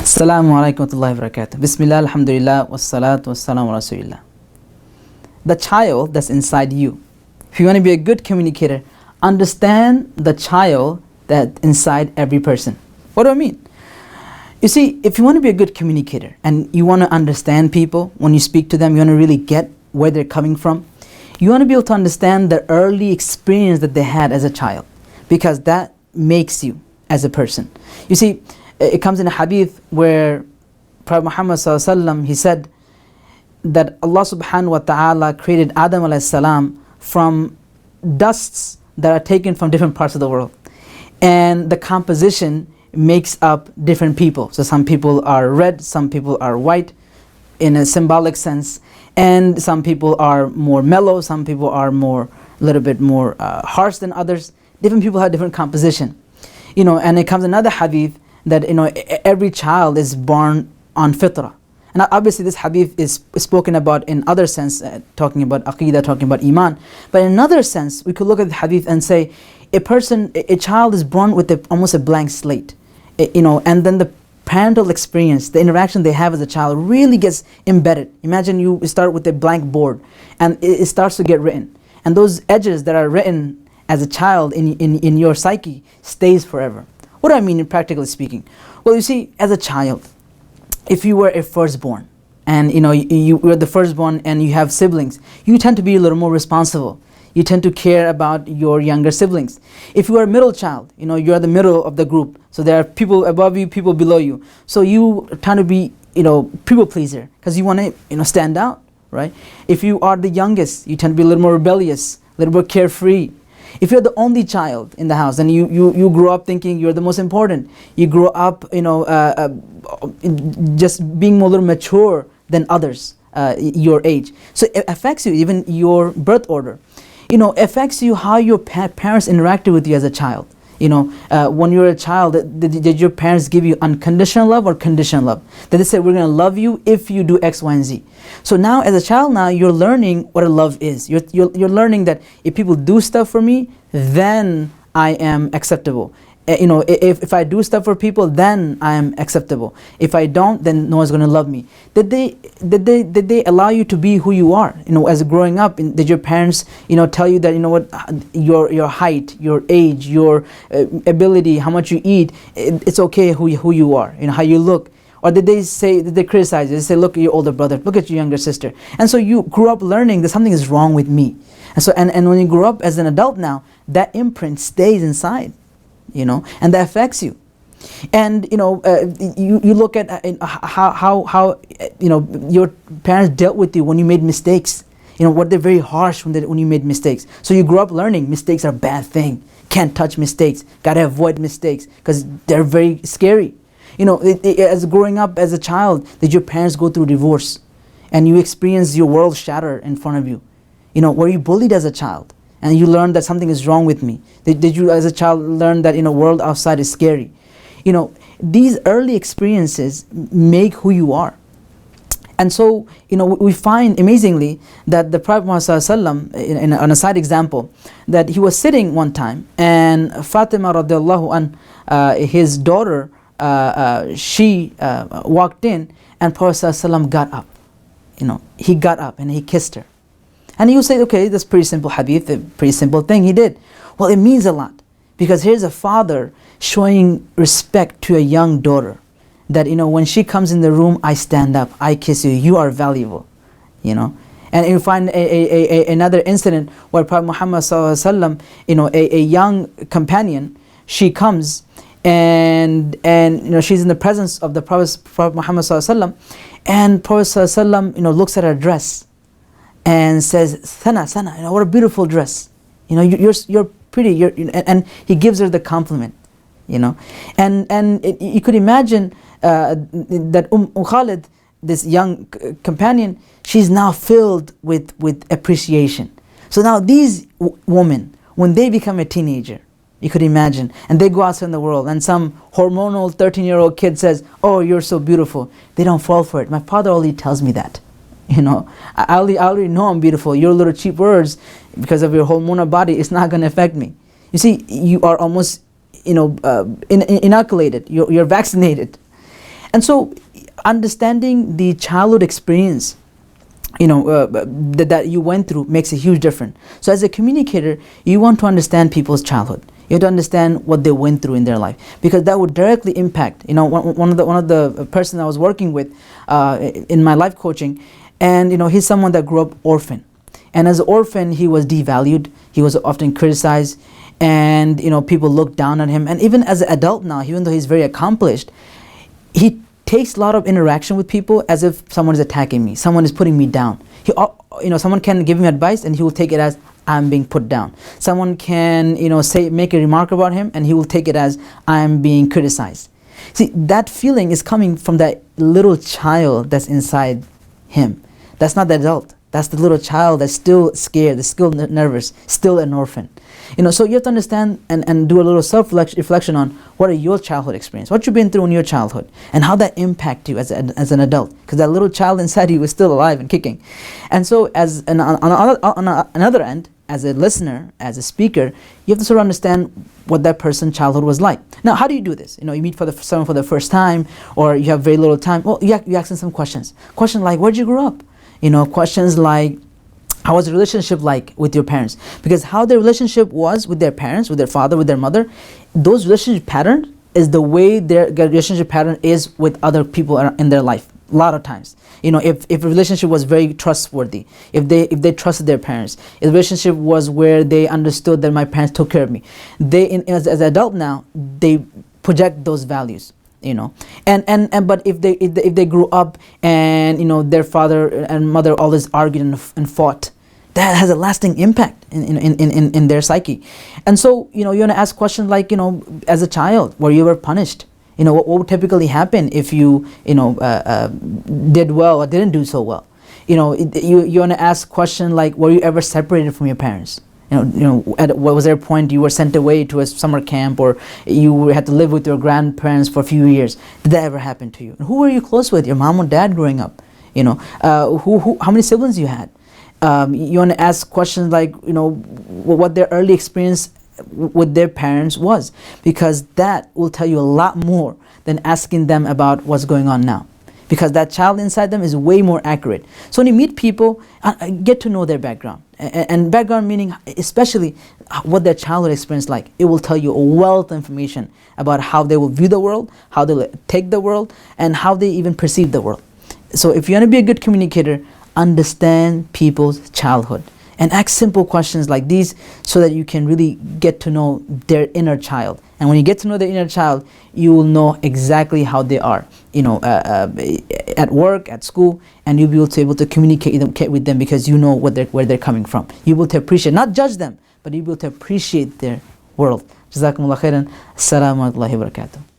Assalamu alaikum wa rahmatullahi wa barakatuh. Bismillah, alhamdulillah, wassalatu wassalamu ala rasulillah. The child that's inside you. If you want to be a good communicator, understand the child that's inside every person. What do I mean? You see, if you want to be a good communicator and you want to understand people, when you speak to them, you want to really get where they're coming from, you want to be able to understand the early experience that they had as a child, because that makes you as a person. You see, it comes in a hadith where Prophet Muhammad ﷺ, he said that Allah subhanahu wa ta'ala created Adam alayhi salam from dusts that are taken from different parts of the world, and the composition makes up different people. So some people are red, some people are white in a symbolic sense, and some people are more mellow, some people are a little bit more harsh than others. Different people have different composition, and it comes another hadith that every child is born on fitrah. And obviously this hadith is spoken about in other sense, talking about aqeedah, talking about iman. But in another sense, we could look at the hadith and say a child is born with almost a blank slate, and then the parental experience, the interaction they have as a child really gets embedded. Imagine you start with a blank board and it starts to get written, and those edges that are written as a child in your psyche stays forever. What do I mean, practically speaking? Well, you see, as a child, if you were a firstborn, and you were the firstborn and you have siblings, you tend to be a little more responsible. You tend to care about your younger siblings. If you are a middle child, you're the middle of the group. So there are people above you, people below you. So you tend to be, people pleaser, because you want to, stand out, right? If you are the youngest, you tend to be a little more rebellious, a little more carefree. If you're the only child in the house, then you grow up thinking you're the most important. You grow up, just being more little mature than others your age. So it affects you, even your birth order. Affects you how your parents interacted with you as a child. When you were a child, did your parents give you unconditional love or conditional love? Did they say, we're going to love you if you do X, Y, and Z? So now, as a child now, you're learning what a love is. You're learning that if people do stuff for me, then I am acceptable. If I do stuff for people, then I am acceptable. If I don't, then no one's going to love me. Did they allow you to be who you are? As growing up, did your parents, tell you that your height, your age, your ability, how much you eat, it's okay who you are, how you look? Or did they criticize you? They say, look at your older brother, look at your younger sister. And so you grew up learning that something is wrong with me. And so and when you grow up as an adult now, that imprint stays inside. And that affects you. And you look at how your parents dealt with you when you made mistakes. What they're very harsh when you made mistakes. So you grew up learning mistakes are a bad thing. Can't touch mistakes. Gotta avoid mistakes because they're very scary. As growing up as a child, did your parents go through divorce, and you experience your world shatter in front of you? Were you bullied as a child? And you learned that something is wrong with me. Did you as a child learn that world outside is scary? These early experiences make who you are. And so, we find amazingly that the Prophet Muhammad ﷺ, on a side example, that he was sitting one time, and Fatima radiallahu an, his daughter, she walked in, and Prophet ﷺ got up. He got up and he kissed her. And you say, okay, that's pretty simple hadith, a pretty simple thing he did. Well, it means a lot, because here's a father showing respect to a young daughter, that when she comes in the room, I stand up, I kiss you, you are valuable, And you find another incident where Prophet Muhammad ﷺ, a young companion, she comes and she's in the presence of the Prophet Muhammad ﷺ, and Prophet ﷺ, looks at her dress and says, Sana, what a beautiful dress. You're pretty. And he gives her the compliment. And you could imagine that Khalid, this young companion, she's now filled with appreciation. So now these women, when they become a teenager, you could imagine, and they go outside in the world, and some hormonal 13-year-old kid says, oh, you're so beautiful. They don't fall for it. My father already tells me that. I already know I'm beautiful. Your little cheap words, because of your hormonal body, it's not going to affect me. You see, you are almost, inoculated. You're vaccinated. And so understanding the childhood experience, that you went through makes a huge difference. So as a communicator, you want to understand people's childhood. You have to understand what they went through in their life, because that would directly impact. One of the person I was working with in my life coaching, and he's someone that grew up orphan, and as an orphan he was devalued. He was often criticized, and people looked down on him. And even as an adult now, even though he's very accomplished, he takes a lot of interaction with people as if someone is attacking me, someone is putting me down. Someone can give him advice and he will take it as I'm being put down. Someone can make a remark about him and he will take it as I'm being criticized. See, that feeling is coming from that little child that's inside him. That's not the adult. That's the little child that's still scared, that's still nervous, still an orphan. So you have to understand and do a little self-reflection on what are your childhood experience, what you've been through in your childhood, and how that impact you as an adult, because that little child inside you is still alive and kicking. And so on another end, as a listener, as a speaker, you have to sort of understand what that person's childhood was like. Now, how do you do this? You meet someone for the first time, or you have very little time. Well, you ask them some questions. Questions like, where'd you grow up? Questions like, how was the relationship like with your parents? Because how their relationship was with their parents, with their father, with their mother, those relationship patterns is the way their relationship pattern is with other people in their life. A lot of times, if a relationship was very trustworthy, if they trusted their parents, if the relationship was where they understood that my parents took care of me, as an adult now, they project those values. But if they grew up and their father and mother always argued and fought, that has a lasting impact in their psyche. And so you want to ask questions like, as a child, were you ever punished? What would typically happen if you did well or didn't do so well? You want to ask questions like, were you ever separated from your parents? Was there a point you were sent away to a summer camp, or you had to live with your grandparents for a few years? Did that ever happen to you? And who were you close with? Your mom or dad growing up? How many siblings you had? You want to ask questions like, what their early experience with their parents was, because that will tell you a lot more than asking them about what's going on now, because that child inside them is way more accurate. So when you meet people, get to know their background, and background meaning especially what their childhood experience like. It will tell you a wealth of information about how they will view the world, how they will take the world, and how they even perceive the world. So if you want to be a good communicator, understand people's childhood and ask simple questions like these, so that you can really get to know their inner child. And when you get to know their inner child, you will know exactly how they are, at work, at school, and you'll be able to communicate with them, because you know where they're coming from. You'll be able to appreciate, not judge them, but you'll be able to appreciate their world. Jazakumullah khairan. Assalamu alaikum wa barakatuh.